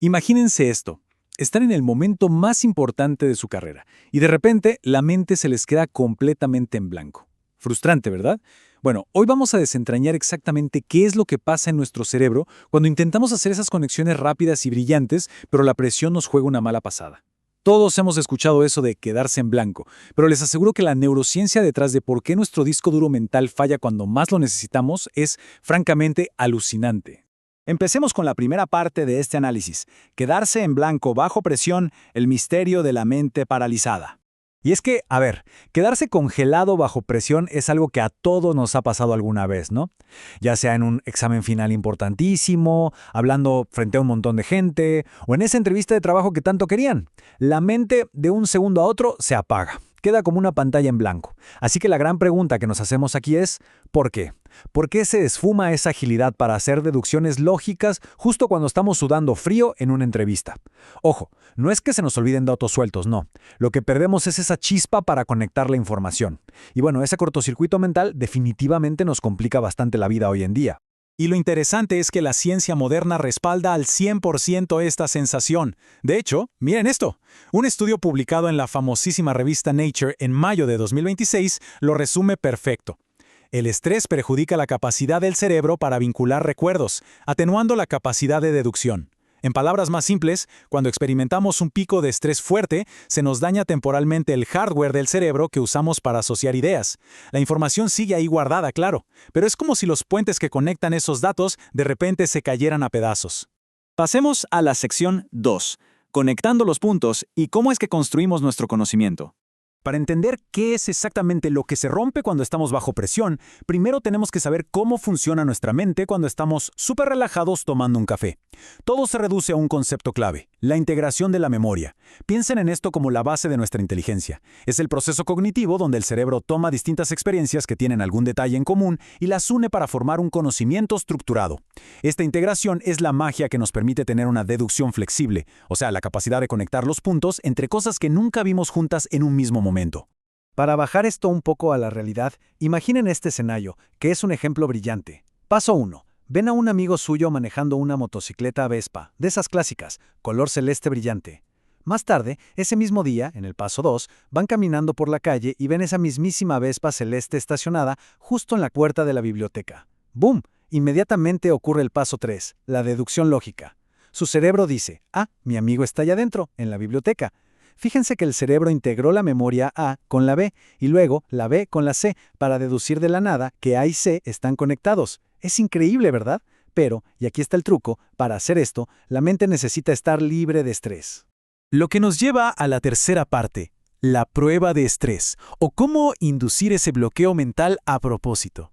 Imagínense esto. Están en el momento más importante de su carrera y de repente la mente se les queda completamente en blanco. Frustrante, ¿verdad? Bueno, hoy vamos a desentrañar exactamente qué es lo que pasa en nuestro cerebro cuando intentamos hacer esas conexiones rápidas y brillantes, pero la presión nos juega una mala pasada. Todos hemos escuchado eso de quedarse en blanco, pero les aseguro que la neurociencia detrás de por qué nuestro disco duro mental falla cuando más lo necesitamos es, francamente, alucinante. Empecemos con la primera parte de este análisis, quedarse en blanco bajo presión, el misterio de la mente paralizada. Y es que, a ver, quedarse congelado bajo presión es algo que a todos nos ha pasado alguna vez, ¿no? Ya sea en un examen final importantísimo, hablando frente a un montón de gente, o en esa entrevista de trabajo que tanto querían. La mente de un segundo a otro se apaga, queda como una pantalla en blanco. Así que la gran pregunta que nos hacemos aquí es, ¿por qué? ¿Por qué se esfuma esa agilidad para hacer deducciones lógicas justo cuando estamos sudando frío en una entrevista? Ojo, no es que se nos olviden datos sueltos, no. Lo que perdemos es esa chispa para conectar la información. Y bueno, ese cortocircuito mental definitivamente nos complica bastante la vida hoy en día. Y lo interesante es que la ciencia moderna respalda al 100% esta sensación. De hecho, miren esto. Un estudio publicado en la famosísima revista Nature en mayo de 2026 lo resume perfecto. El estrés perjudica la capacidad del cerebro para vincular recuerdos, atenuando la capacidad de deducción. En palabras más simples, cuando experimentamos un pico de estrés fuerte, se nos daña temporalmente el hardware del cerebro que usamos para asociar ideas. La información sigue ahí guardada, claro, pero es como si los puentes que conectan esos datos de repente se cayeran a pedazos. Pasemos a la sección 2, conectando los puntos y cómo es que construimos nuestro conocimiento. Para entender qué es exactamente lo que se rompe cuando estamos bajo presión, primero tenemos que saber cómo funciona nuestra mente cuando estamos súper relajados tomando un café. Todo se reduce a un concepto clave, la integración de la memoria. Piensen en esto como la base de nuestra inteligencia. Es el proceso cognitivo donde el cerebro toma distintas experiencias que tienen algún detalle en común y las une para formar un conocimiento estructurado. Esta integración es la magia que nos permite tener una deducción flexible, o sea, la capacidad de conectar los puntos entre cosas que nunca vimos juntas en un mismo momento. Para bajar esto un poco a la realidad, imaginen este escenario, que es un ejemplo brillante. Paso 1. Ven a un amigo suyo manejando una motocicleta Vespa, de esas clásicas, color celeste brillante. Más tarde, ese mismo día, en el paso 2, van caminando por la calle y ven esa mismísima Vespa celeste estacionada justo en la puerta de la biblioteca. ¡Bum! Inmediatamente ocurre el paso 3, la deducción lógica. Su cerebro dice, mi amigo está allá adentro, en la biblioteca. Fíjense que el cerebro integró la memoria A con la B y luego la B con la C para deducir de la nada que A y C están conectados. Es increíble, ¿verdad? Pero, y aquí está el truco, para hacer esto, la mente necesita estar libre de estrés. Lo que nos lleva a la tercera parte, la prueba de estrés, o cómo inducir ese bloqueo mental a propósito.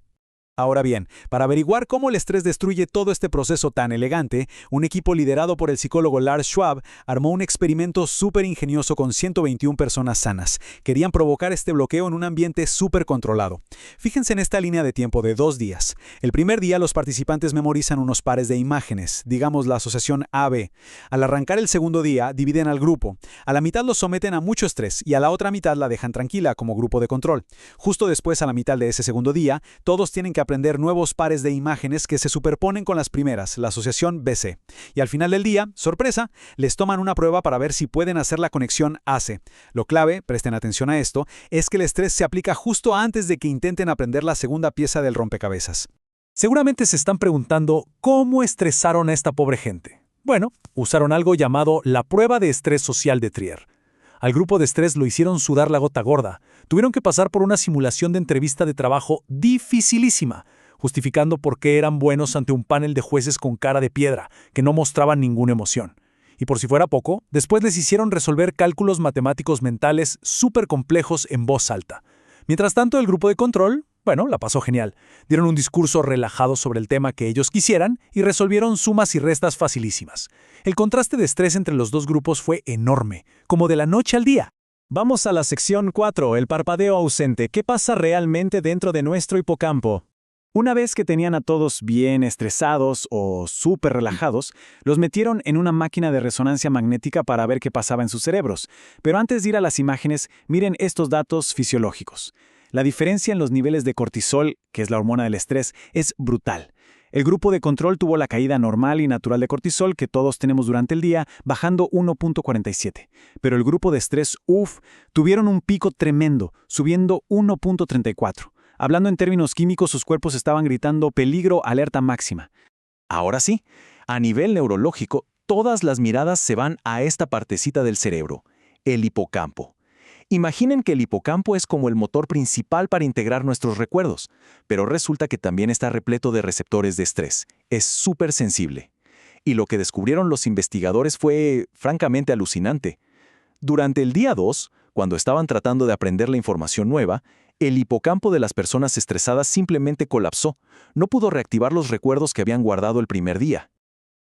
Ahora bien, para averiguar cómo el estrés destruye todo este proceso tan elegante, un equipo liderado por el psicólogo Lars Schwab armó un experimento súper ingenioso con 121 personas sanas. Querían provocar este bloqueo en un ambiente súper controlado. Fíjense en esta línea de tiempo de 2 días. El primer día los participantes memorizan unos pares de imágenes, digamos la asociación A-B. Al arrancar el segundo día, dividen al grupo. A la mitad los someten a mucho estrés y a la otra mitad la dejan tranquila como grupo de control. Justo después, a la mitad de ese segundo día, todos tienen que aprender nuevos pares de imágenes que se superponen con las primeras, la asociación BC. Y al final del día, sorpresa, les toman una prueba para ver si pueden hacer la conexión AC. Lo clave, presten atención a esto, es que el estrés se aplica justo antes de que intenten aprender la segunda pieza del rompecabezas. Seguramente se están preguntando cómo estresaron a esta pobre gente. Bueno, usaron algo llamado la prueba de estrés social de Trier. Al grupo de estrés lo hicieron sudar la gota gorda. Tuvieron que pasar por una simulación de entrevista de trabajo dificilísima, justificando por qué eran buenos ante un panel de jueces con cara de piedra, que no mostraban ninguna emoción. Y por si fuera poco, después les hicieron resolver cálculos matemáticos mentales súper complejos en voz alta. Mientras tanto, el grupo de control, la pasó genial. Dieron un discurso relajado sobre el tema que ellos quisieran y resolvieron sumas y restas facilísimas. El contraste de estrés entre los dos grupos fue enorme, como de la noche al día. Vamos a la sección 4, el parpadeo ausente. ¿Qué pasa realmente dentro de nuestro hipocampo? Una vez que tenían a todos bien estresados o súper relajados, los metieron en una máquina de resonancia magnética para ver qué pasaba en sus cerebros. Pero antes de ir a las imágenes, miren estos datos fisiológicos. La diferencia en los niveles de cortisol, que es la hormona del estrés, es brutal. El grupo de control tuvo la caída normal y natural de cortisol que todos tenemos durante el día, bajando 1.47. Pero el grupo de estrés UF tuvieron un pico tremendo, subiendo 1.34. Hablando en términos químicos, sus cuerpos estaban gritando peligro, alerta máxima. Ahora sí, a nivel neurológico, todas las miradas se van a esta partecita del cerebro, el hipocampo. Imaginen que el hipocampo es como el motor principal para integrar nuestros recuerdos, pero resulta que también está repleto de receptores de estrés. Es súper sensible. Y lo que descubrieron los investigadores fue, francamente, alucinante. Durante el día 2, cuando estaban tratando de aprender la información nueva, el hipocampo de las personas estresadas simplemente colapsó. No pudo reactivar los recuerdos que habían guardado el primer día.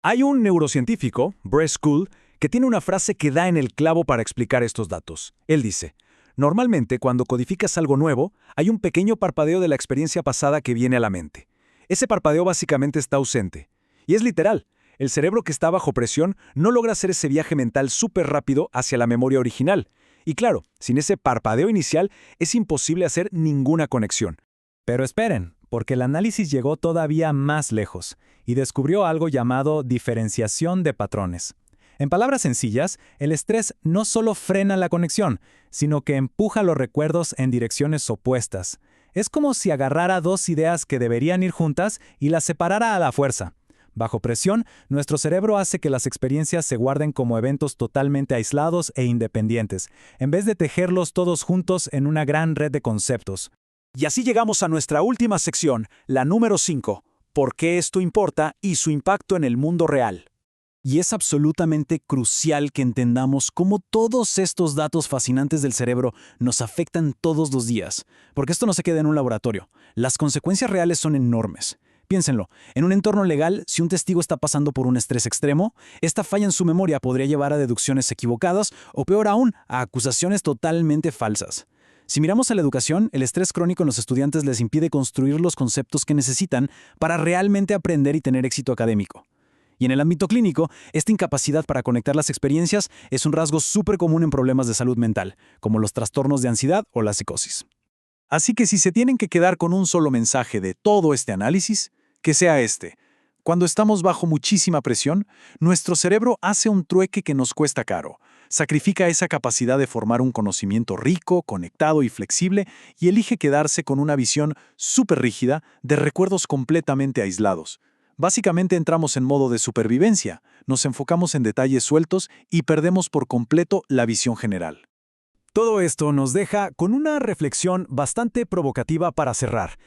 Hay un neurocientífico, Brett School, que tiene una frase que da en el clavo para explicar estos datos. Él dice, normalmente cuando codificas algo nuevo, hay un pequeño parpadeo de la experiencia pasada que viene a la mente. Ese parpadeo básicamente está ausente. Y es literal. El cerebro que está bajo presión no logra hacer ese viaje mental súper rápido hacia la memoria original. Y claro, sin ese parpadeo inicial es imposible hacer ninguna conexión. Pero esperen, porque el análisis llegó todavía más lejos y descubrió algo llamado diferenciación de patrones. En palabras sencillas, el estrés no solo frena la conexión, sino que empuja los recuerdos en direcciones opuestas. Es como si agarrara dos ideas que deberían ir juntas y las separara a la fuerza. Bajo presión, nuestro cerebro hace que las experiencias se guarden como eventos totalmente aislados e independientes, en vez de tejerlos todos juntos en una gran red de conceptos. Y así llegamos a nuestra última sección, la número 5, ¿por qué esto importa y su impacto en el mundo real? Y es absolutamente crucial que entendamos cómo todos estos datos fascinantes del cerebro nos afectan todos los días, porque esto no se queda en un laboratorio. Las consecuencias reales son enormes. Piénsenlo, en un entorno legal, si un testigo está pasando por un estrés extremo, esta falla en su memoria podría llevar a deducciones equivocadas o peor aún, a acusaciones totalmente falsas. Si miramos a la educación, el estrés crónico en los estudiantes les impide construir los conceptos que necesitan para realmente aprender y tener éxito académico. Y en el ámbito clínico, esta incapacidad para conectar las experiencias es un rasgo súper común en problemas de salud mental, como los trastornos de ansiedad o la psicosis. Así que si se tienen que quedar con un solo mensaje de todo este análisis, que sea este. Cuando estamos bajo muchísima presión, nuestro cerebro hace un trueque que nos cuesta caro. Sacrifica esa capacidad de formar un conocimiento rico, conectado y flexible y elige quedarse con una visión súper rígida de recuerdos completamente aislados. Básicamente entramos en modo de supervivencia, nos enfocamos en detalles sueltos y perdemos por completo la visión general. Todo esto nos deja con una reflexión bastante provocativa para cerrar.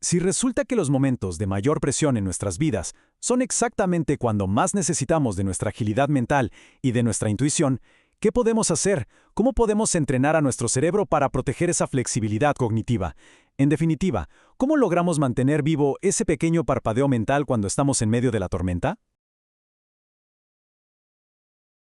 Si resulta que los momentos de mayor presión en nuestras vidas son exactamente cuando más necesitamos de nuestra agilidad mental y de nuestra intuición, ¿qué podemos hacer? ¿Cómo podemos entrenar a nuestro cerebro para proteger esa flexibilidad cognitiva? En definitiva, ¿cómo logramos mantener vivo ese pequeño parpadeo mental cuando estamos en medio de la tormenta?